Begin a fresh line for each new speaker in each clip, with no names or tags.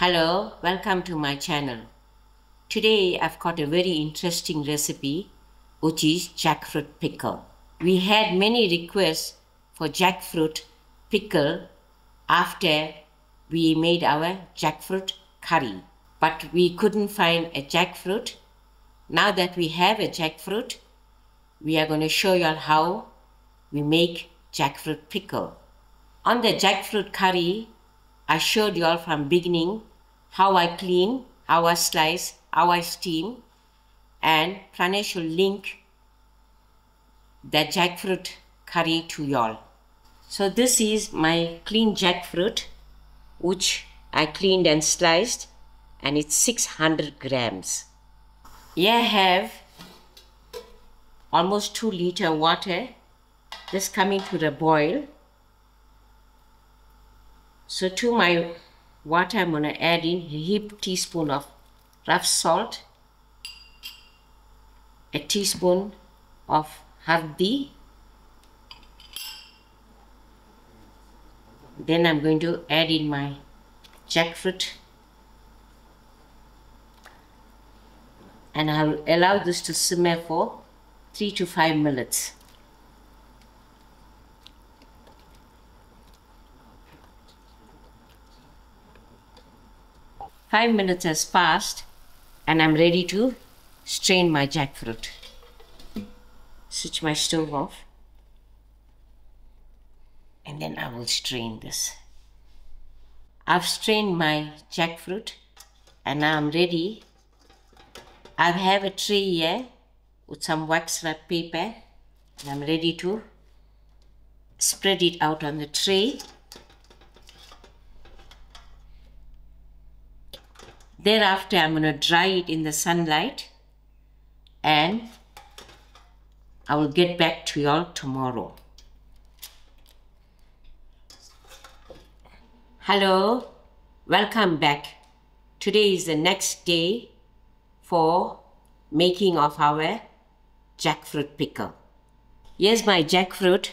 Hello, welcome to my channel. Today I've got a very interesting recipe which is jackfruit pickle. We had many requests for jackfruit pickle after we made our jackfruit curry, but we couldn't find a jackfruit. Now that we have a jackfruit, we are going to show you all how we make jackfruit pickle. On the jackfruit curry, I showed you all from beginning how I clean, how I slice, how I steam, and Pranesh will link the jackfruit curry to y'all. So this is my clean jackfruit which I cleaned and sliced, and it's 600 grams. Here I have almost 2 liter water just coming to the boil. So to my water I'm going to add in a heaped teaspoon of rough salt, a teaspoon of hurdee, then I'm going to add in my jackfruit, and I'll allow this to simmer for 3 to 5 minutes. Five minutes has passed and I'm ready to strain my jackfruit. Switch my stove off and then I will strain this. I've strained my jackfruit and now I'm ready. I have a tray here with some wax wrap paper and I'm ready to spread it out on the tray. Thereafter, I'm going to dry it in the sunlight and I will get back to y'all tomorrow. Hello, welcome back. Today is the next day for making of our jackfruit pickle. Here's my jackfruit.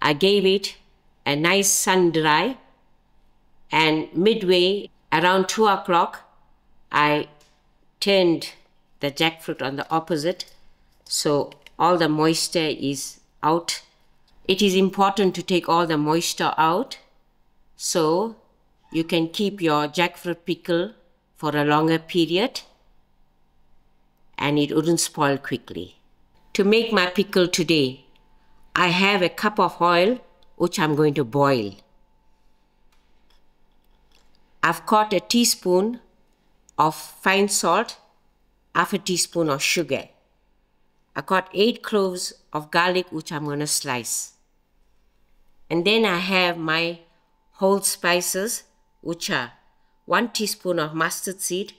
I gave it a nice sun dry, and midway around 2 o'clock I turned the jackfruit on the opposite, so all the moisture is out. It is important to take all the moisture out so you can keep your jackfruit pickle for a longer period and it wouldn't spoil quickly. To make my pickle today, I have a cup of oil which I'm going to boil. I've got a teaspoon of fine salt, half a teaspoon of sugar. I got 8 cloves of garlic which I'm going to slice. And then I have my whole spices which are 1 teaspoon of mustard seed,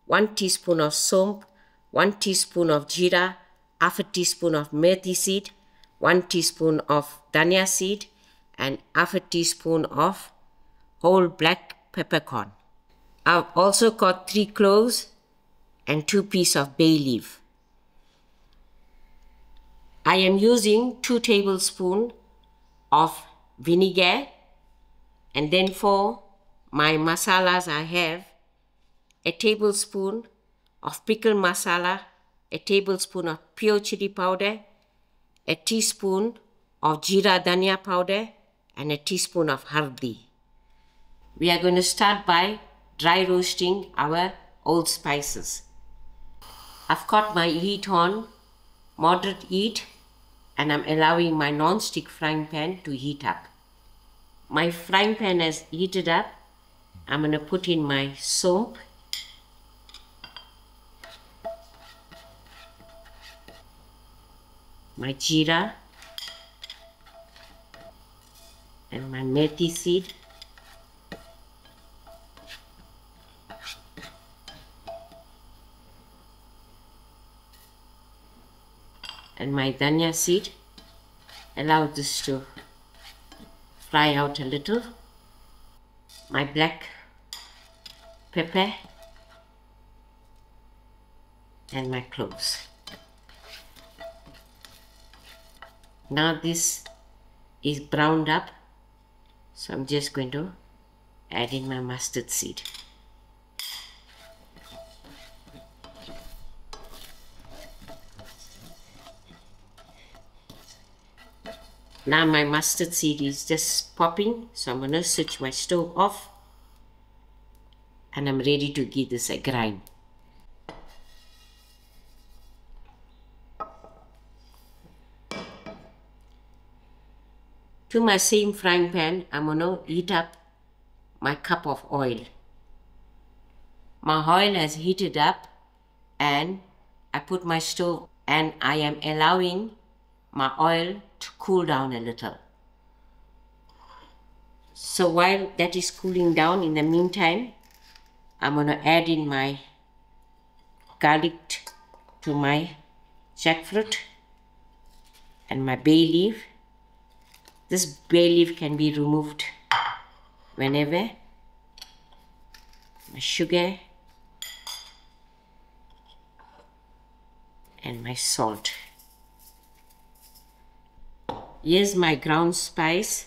1 teaspoon of saunf, 1 teaspoon of jeera, half a teaspoon of methi seed, 1 teaspoon of dhania seed, and half a teaspoon of whole black peppercorn. I've also got 3 cloves and 2 pieces of bay leaf. I am using 2 tablespoons of vinegar, and then for my masalas I have a tablespoon of pickle masala, a tablespoon of pure chillie powder, a teaspoon of jeera dhania powder, and a teaspoon of hurdee. We are going to start by dry roasting our old spices. I've got my heat on moderate heat and I'm allowing my non-stick frying pan to heat up. My frying pan has heated up. I'm going to put in my saunf, my jeera, and my methi seed, and my dhania seed. Allow this to fry out a little. My black pepper and my cloves. Now this is browned up, so I'm just going to add in my mustard seed. Now my mustard seed is just popping, so I'm going to switch my stove off and I'm ready to give this a grind. To my same frying pan, I'm going to heat up my cup of oil. My oil has heated up and I put my stove and I am allowing my oil to cool down a little. So while that is cooling down, in the meantime, I'm going to add in my garlic to my jackfruit and my bay leaf. This bay leaf can be removed whenever. My sugar and my salt. Here's my ground spice.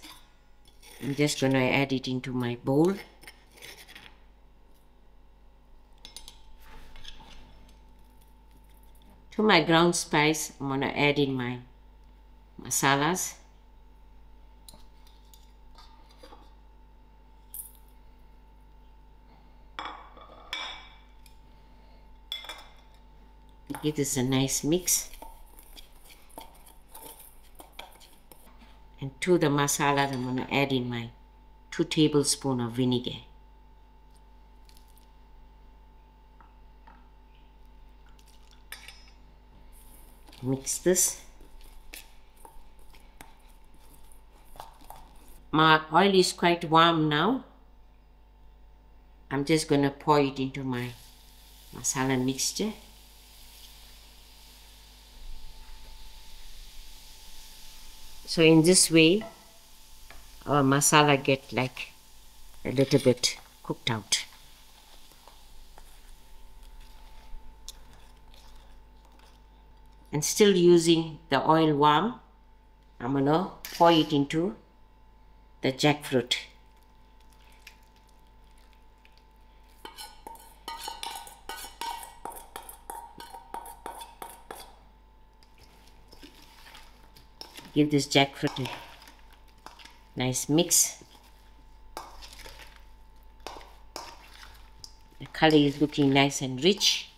I'm just going to add it into my bowl. To my ground spice, I'm going to add in my masalas. Give this a nice mix. And to the masala, I'm going to add in my 2 tablespoons of vinegar. Mix this. My oil is quite warm now. I'm just going to pour it into my masala mixture. So in this way, our masala get like a little bit cooked out. And still using the oil warm, I'm gonna pour it into the jackfruit. Give this jackfruit a nice mix. The color is looking nice and rich.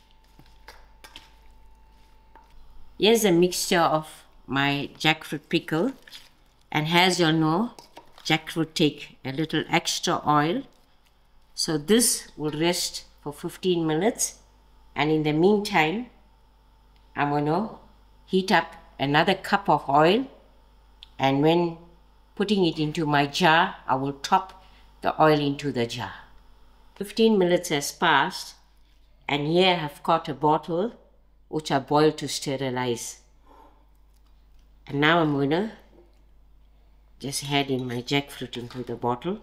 Here's a mixture of my jackfruit pickle, and as you all know, jackfruit take a little extra oil, so this will rest for 15 minutes, and in the meantime I'm going to heat up another cup of oil, and when putting it into my jar, I will top the oil into the jar. 15 minutes has passed, and here I've got a bottle which I boiled to sterilize. And now I'm going to just add in my jackfruit into the bottle.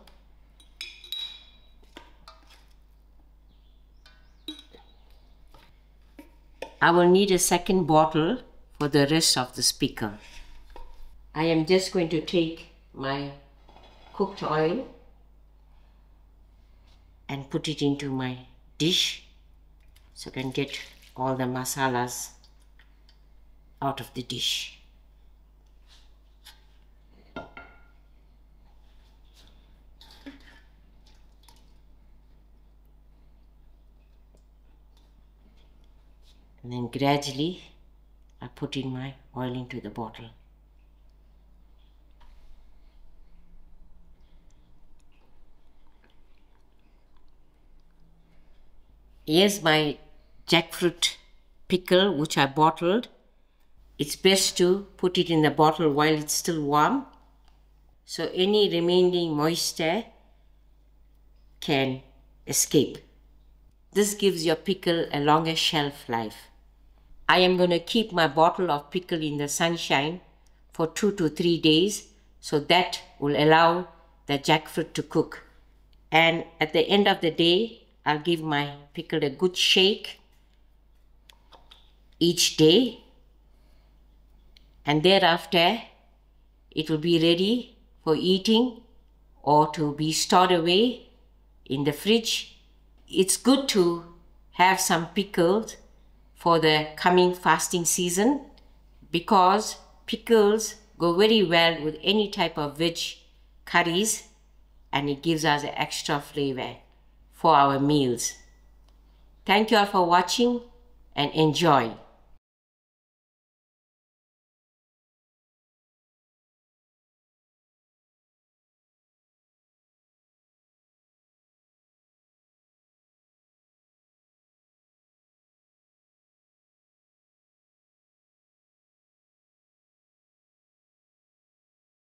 I will need a second bottle for the rest of this pickle. I am just going to take my cooked oil and put it into my dish so I can get all the masalas out of the dish. And then gradually I put in my oil into the bottle. Here's my jackfruit pickle which I bottled. It's best to put it in the bottle while it's still warm, so any remaining moisture can escape. This gives your pickle a longer shelf life. I am going to keep my bottle of pickle in the sunshine for 2 to 3 days, so that will allow the jackfruit to cook. And at the end of the day, I'll give my pickle a good shake each day, and thereafter it will be ready for eating or to be stored away in the fridge. It's good to have some pickles for the coming fasting season, because pickles go very well with any type of veg curries, and it gives us an extra flavor for our meals. Thank you all for watching and enjoy.